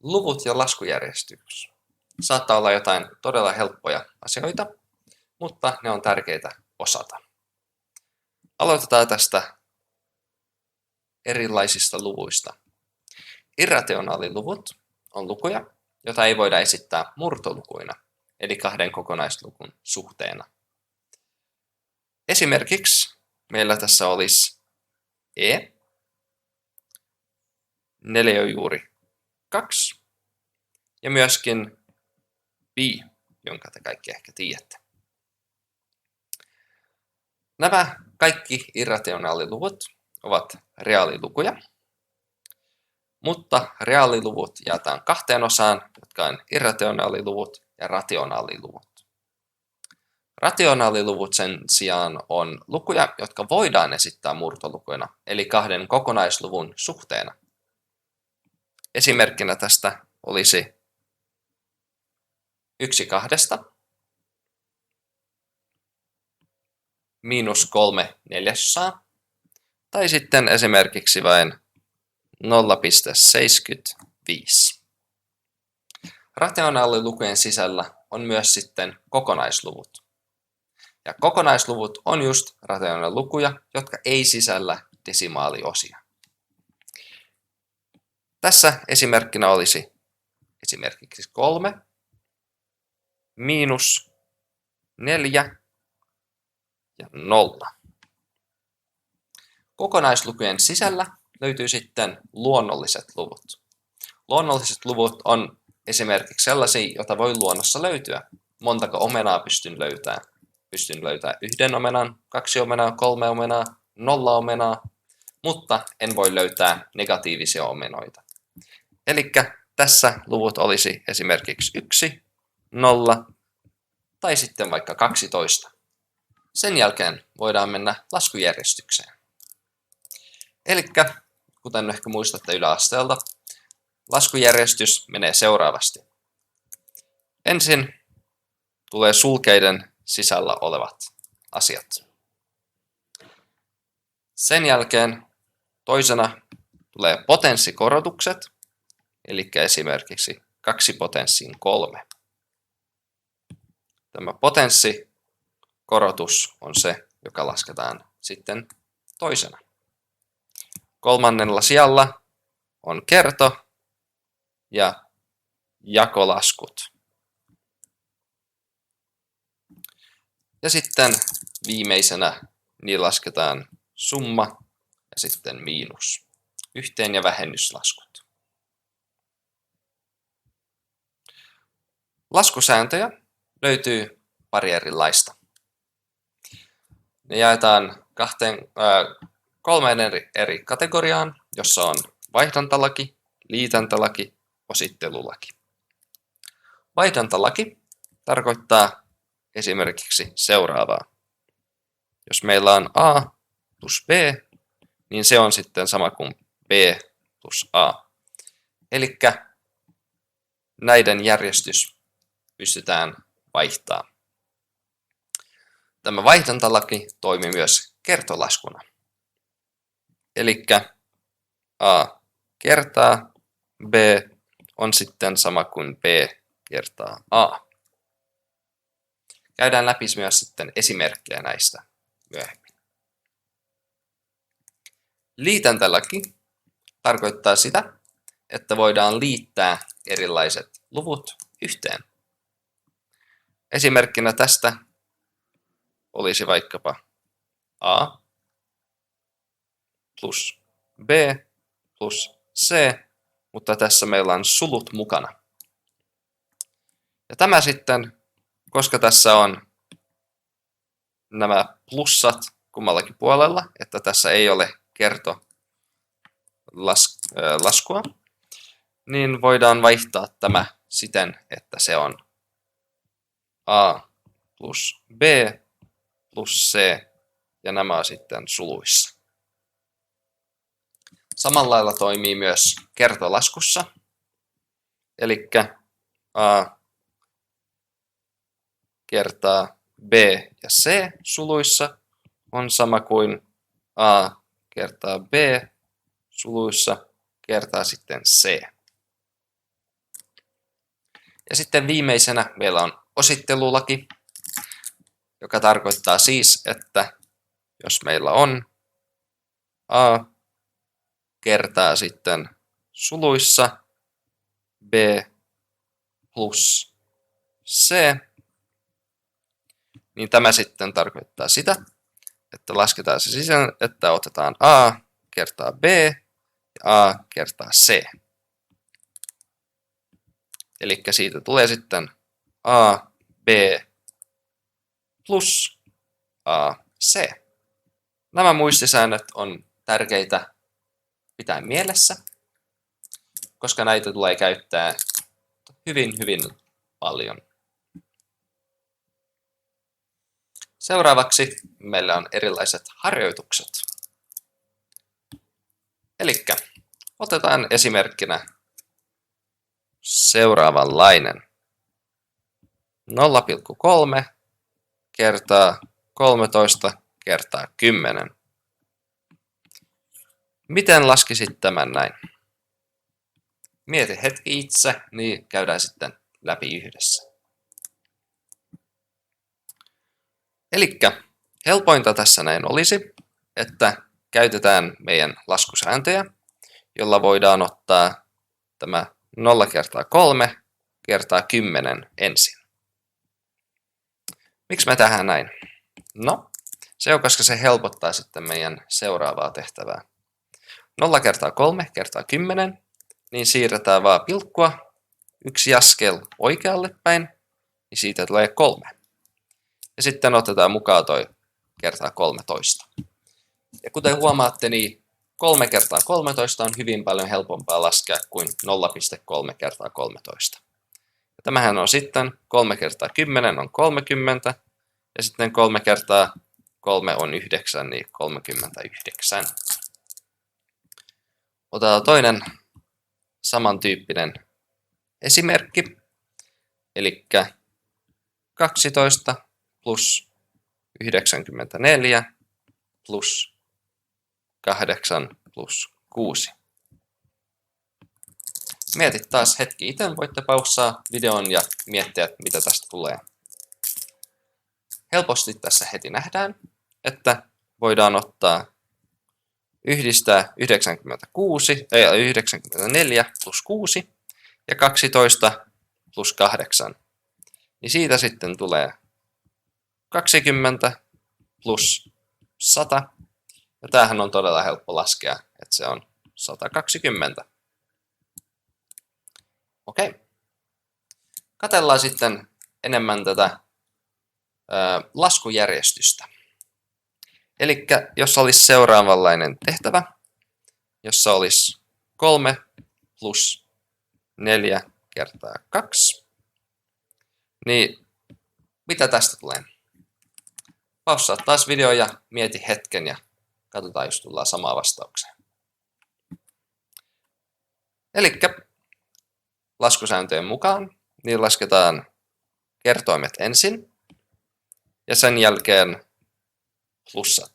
Luvut ja laskujärjestys. Saattaa olla jotain todella helppoja asioita, mutta ne on tärkeitä osata. Aloitetaan tästä erilaisista luvuista. Irrationaaliluvut on lukuja, joita ei voida esittää murtolukuina, eli kahden kokonaisluvun suhteena. Esimerkiksi meillä tässä olisi E, 4 on juuri 2, ja myöskin pi, jonka te kaikki ehkä tiedätte. Nämä kaikki irrationaaliluvut ovat reaalilukuja, mutta reaaliluvut jaetaan kahteen osaan, jotka on irrationaaliluvut ja rationaaliluvut. Rationaaliluvut sen sijaan on lukuja, jotka voidaan esittää murtolukuina, eli kahden kokonaisluvun suhteena. Esimerkkinä tästä olisi 1 2, -3/4, tai sitten esimerkiksi vain 0,75. Rationaalilukujen sisällä on myös sitten kokonaisluvut. Ja kokonaisluvut on just rationaalilukuja, jotka ei sisällä desimaaliosia. Tässä esimerkkinä olisi esimerkiksi 3, -4 ja 0. Kokonaislukujen sisällä löytyy sitten luonnolliset luvut. Luonnolliset luvut on esimerkiksi sellaisia, joita voi luonnossa löytyä. Montako omenaa pystyn löytämään? Pystyn löytämään 1 omenan, 2 omenaa, 3 omenaa, 0 omenaa, mutta en voi löytää negatiivisia omenoita. Eli tässä luvut olisi esimerkiksi 1, 0 tai sitten vaikka 12. Sen jälkeen voidaan mennä laskujärjestykseen. Eli kuten ehkä muistatte yläasteelta, laskujärjestys menee seuraavasti. Ensin tulee sulkeiden sisällä olevat asiat. Sen jälkeen toisena tulee potenssikorotukset, eli esimerkiksi 2 potenssiin 3. Tämä potenssikorotus on se, joka lasketaan sitten toisena. Kolmannella sijalla on kerto ja jakolaskut. Ja sitten viimeisenä niin lasketaan summa ja sitten miinus. Yhteen- ja vähennyslaskut. Laskusääntöjä löytyy pari erilaista. Ne jaetaan kolmeen eri kategoriaan, jossa on vaihdantalaki, liitäntalaki, osittelulaki. Vaihdantalaki tarkoittaa esimerkiksi seuraavaa. Jos meillä on A plus B, niin se on sitten sama kuin B plus A. Eli näiden järjestys pystytään vaihtamaan. Tämä vaihdantalaki toimii myös kertolaskuna. Eli A kertaa B on sitten sama kuin B kertaa A. Käydään läpi myös sitten esimerkkejä näistä myöhemmin. Liitäntalaki tarkoittaa sitä, että voidaan liittää erilaiset luvut yhteen. Esimerkkinä tästä olisi vaikkapa A plus B plus C, mutta tässä meillä on sulut mukana. Ja tämä sitten, koska tässä on nämä plussat kummallakin puolella, että tässä ei ole kertolaskua, niin voidaan vaihtaa tämä siten, että se on A plus B plus C, ja nämä on sitten suluissa. Samalla lailla toimii myös kertolaskussa, eli A kertaa B ja C suluissa on sama kuin A kertaa B suluissa kertaa sitten C. Ja sitten viimeisenä meillä on osittelulaki, joka tarkoittaa siis, että jos meillä on a kertaa sitten suluissa b plus c, niin tämä sitten tarkoittaa sitä, että lasketaan se sisään, että otetaan a kertaa b ja a kertaa c. Eli siitä tulee sitten a, b plus a, c. Nämä muistisäännöt on tärkeitä pitää mielessä, koska näitä tulee käyttää hyvin paljon. Seuraavaksi meillä on erilaiset harjoitukset. Eli otetaan esimerkkinä seuraavanlainen. 0,3 kertaa 13 kertaa 10. Miten laskisit tämän näin? Mieti hetki itse, niin käydään sitten läpi yhdessä. Elikkä helpointa tässä näin olisi, että käytetään meidän laskusääntöjä, jolla voidaan ottaa tämä 0 kertaa 3 kertaa 10 ensin. Miksi me tehdään näin? No, se on, koska se helpottaa sitten meidän seuraavaa tehtävää. 0 kertaa 3 kertaa 10, niin siirretään vaan pilkkua yksi askel oikealle päin, niin siitä tulee 3. Ja sitten otetaan mukaan toi kertaa 13. Ja kuten huomaatte, niin 3 kertaa 13 on hyvin paljon helpompaa laskea kuin 0,3 kertaa 13. Ja tämähän on sitten 3 kertaa 10 on 30, ja sitten 3 kertaa 3 on 9, niin 39. Otetaan toinen samantyyppinen esimerkki, eli 12 plus 94 plus 8 plus 6. Mietit taas hetki itse, voitte paussaa videon ja miettiä, mitä tästä tulee. Helposti tässä heti nähdään, että voidaan yhdistää 94 plus 6 ja 12 plus 8. Niin siitä sitten tulee 20 plus 100. Ja tämähän on todella helppo laskea, että se on 120. Okei. Katsellaan sitten enemmän tätä laskujärjestystä. Eli jos olisi seuraavanlainen tehtävä, jossa olisi 3 plus 4 kertaa 2, niin mitä tästä tulee? Paussaa taas video ja mieti hetken ja katsotaan, jos tullaan samaan vastaukseen. Eli laskusääntöjen mukaan niin lasketaan kertoimet ensin ja sen jälkeen plussat.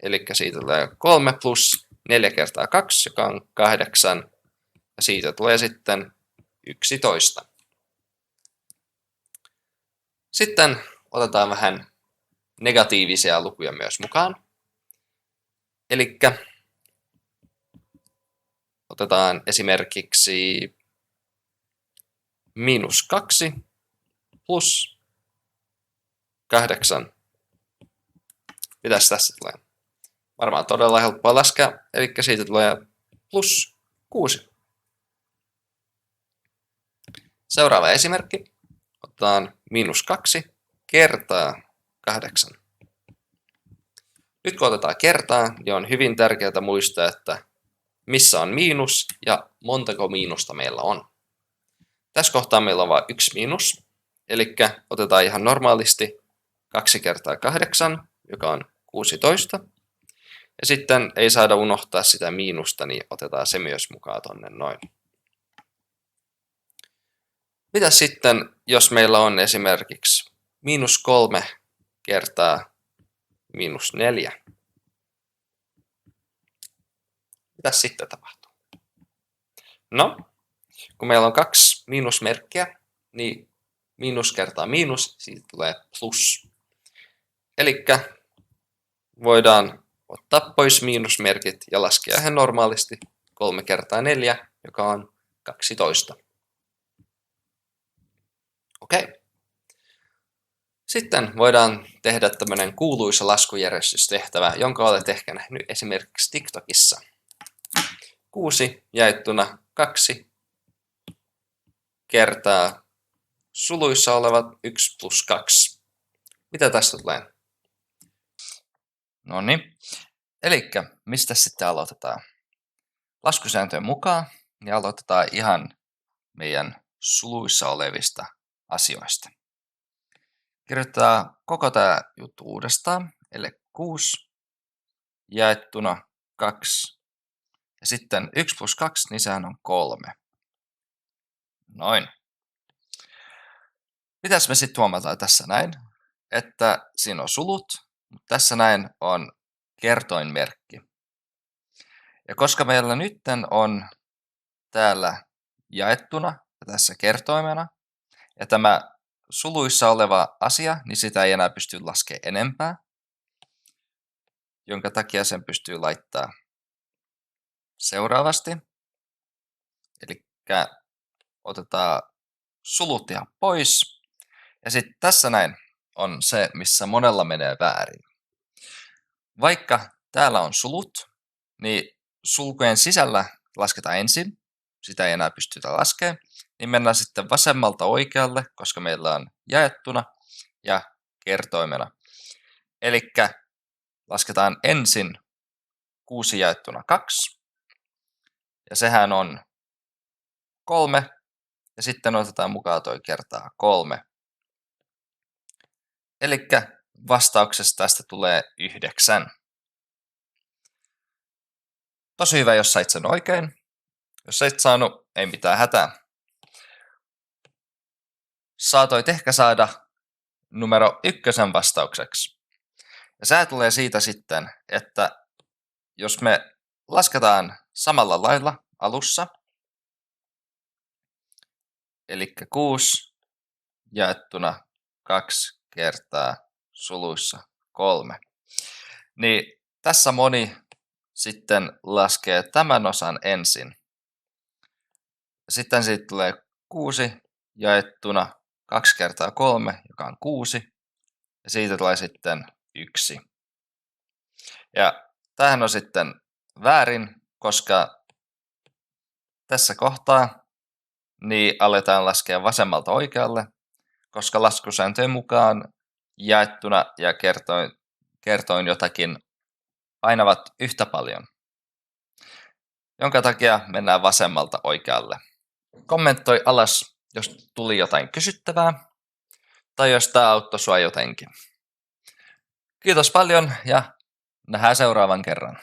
Eli siitä tulee 3 plus 4 kertaa 2, joka on 8, ja siitä tulee sitten 11. Sitten otetaan vähän negatiivisia lukuja myös mukaan. Eli otetaan esimerkiksi -2 plus 8. Mitäs tässä tulee? Varmaan todella helppoa laskea, eli siitä tulee plus 6. Seuraava esimerkki. Otetaan -2 kertaa 8. Nyt kun otetaan kertaa, niin on hyvin tärkeää muistaa, että missä on miinus ja montako miinusta meillä on. Tässä kohtaa meillä on vain yksi miinus, eli otetaan ihan normaalisti 2 kertaa 8, joka on 16. Ja sitten ei saada unohtaa sitä miinusta, niin otetaan se myös mukaan tonne noin. Mitä sitten, jos meillä on esimerkiksi -3 kertaa -4? Mitä sitten tapahtuu? No, kun meillä on kaksi miinusmerkkiä, niin miinus kertaa miinus, siitä tulee plus. Eli voidaan ottaa pois miinusmerkit ja laskea ihan normaalisti 3 kertaa 4, joka on 12. Okei. Sitten voidaan tehdä tämmöinen kuuluisa laskujärjestystehtävä, jonka olet ehkä nähnyt esimerkiksi TikTokissa. 6 jaettuna 2 kertaa suluissa olevat 1 plus 2. Mitä tästä tulee? No niin. Elikkä, mistä sitten aloitetaan? Laskusääntöjen mukaan niin aloitetaan ihan meidän suluissa olevista asioista. Kirjoitetaan koko tämä juttu uudestaan, eli 6 jaettuna 2. Ja sitten 1 plus 2, niin sehän on 3. Noin. Mitäs me sitten huomataan tässä näin? Että siinä on sulut, mutta tässä näin on kertoinmerkki. Ja koska meillä nytten on täällä jaettuna ja tässä kertoimena, ja tämä suluissa oleva asia, niin sitä ei enää pysty laskemaan enempää, jonka takia sen pystyy laittaa seuraavasti. Eli otetaan sulut ihan pois. Ja sitten tässä näin on se, missä monella menee väärin. Vaikka täällä on sulut, niin sulkujen sisällä lasketaan ensin. Sitä ei enää pystytä laskemaan. Niin mennään sitten vasemmalta oikealle, koska meillä on jaettuna ja kertoimena. Eli lasketaan ensin 6 jaettuna 2. Ja sehän on 3. Ja sitten otetaan mukaan toi kertaa 3. Eli vastauksesta tästä tulee 9. Tosi hyvä, jos sait sen oikein. Jos et saanut, ei mitään hätää. Saatoit ehkä saada numero 1 vastaukseksi. Ja sää tulee siitä sitten, että jos me lasketaan samalla lailla alussa, eli 6 jaettuna 2 kertaa suluissa 3, niin tässä moni sitten laskee tämän osan ensin. Sitten siitä tulee 6 jaettuna 2 kertaa 3, joka on 6, ja siitä tulee sitten 1. Ja tämähän on sitten väärin, koska tässä kohtaa niin aletaan laskea vasemmalta oikealle, koska laskusääntöjen mukaan jaettuna ja kertoin jotakin painavat yhtä paljon, jonka takia mennään vasemmalta oikealle. Kommentoi alas, jos tuli jotain kysyttävää, tai jos tämä auttoi sua jotenkin. Kiitos paljon ja nähdään seuraavan kerran.